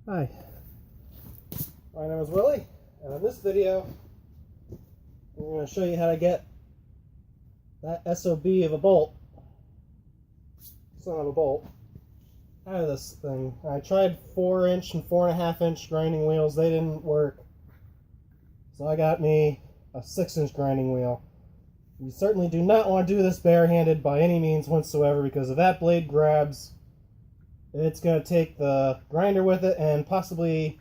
Hi, my name is Willie, and in this video I'm going to show you how to get that SOB of a bolt, son of a bolt, out of this thing. I tried 4-inch and 4.5-inch grinding wheels, they didn't work, so I got me a 6-inch grinding wheel. You certainly do not want to do this barehanded by any means whatsoever, because if that blade grabs, it's going to take the grinder with it and possibly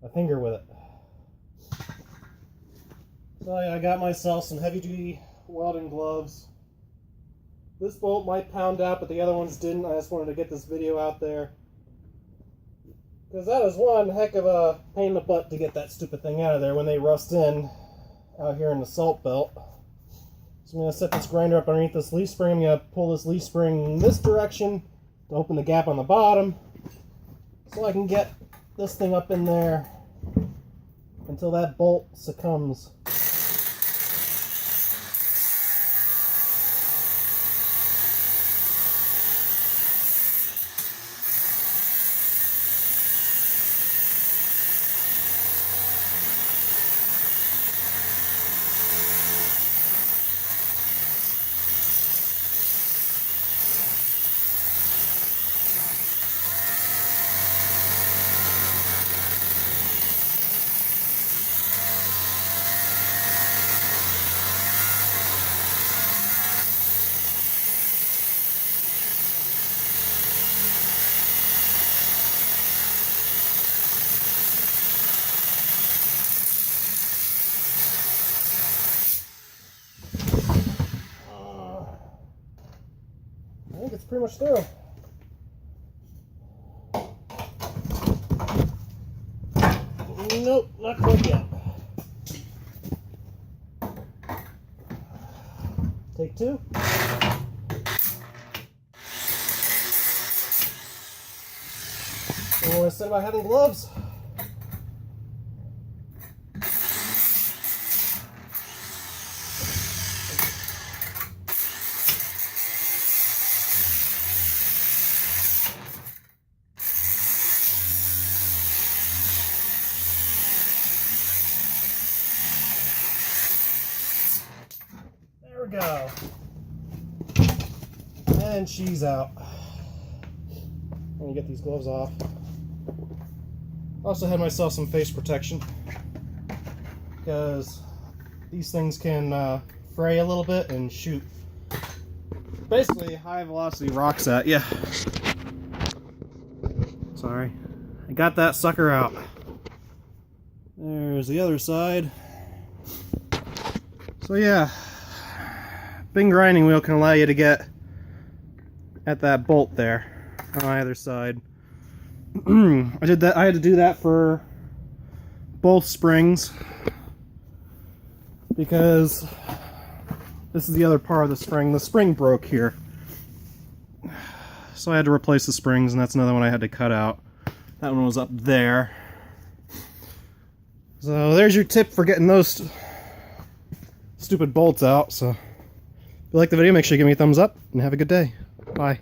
a finger with it. So I got myself some heavy-duty welding gloves. This bolt might pound out, but the other ones didn't. I just wanted to get this video out there, because that is one heck of a pain in the butt to get that stupid thing out of there when they rust in out here in the salt belt. So I'm going to set this grinder up underneath this leaf spring. I'm going to pull this leaf spring in this direction to open the gap on the bottom, so I can get this thing up in there until that bolt succumbs. I think it's pretty much through. Nope, not quite yet. Take two. And what I said about having gloves. There we go. And she's out. Let me get these gloves off. Also had myself some face protection, because these things can fray a little bit and shoot basically high velocity rocks at you. Sorry. I got that sucker out. There's the other side. So yeah, big grinding wheel can allow you to get at that bolt there on either side. I did that. I had to do that for both springs, because this is the other part of the spring. The spring broke here, so I had to replace the springs, and that's another one I had to cut out. That one was up there. So there's your tip for getting those stupid bolts out. So if you like the video, make sure you give me a thumbs up and have a good day. Bye.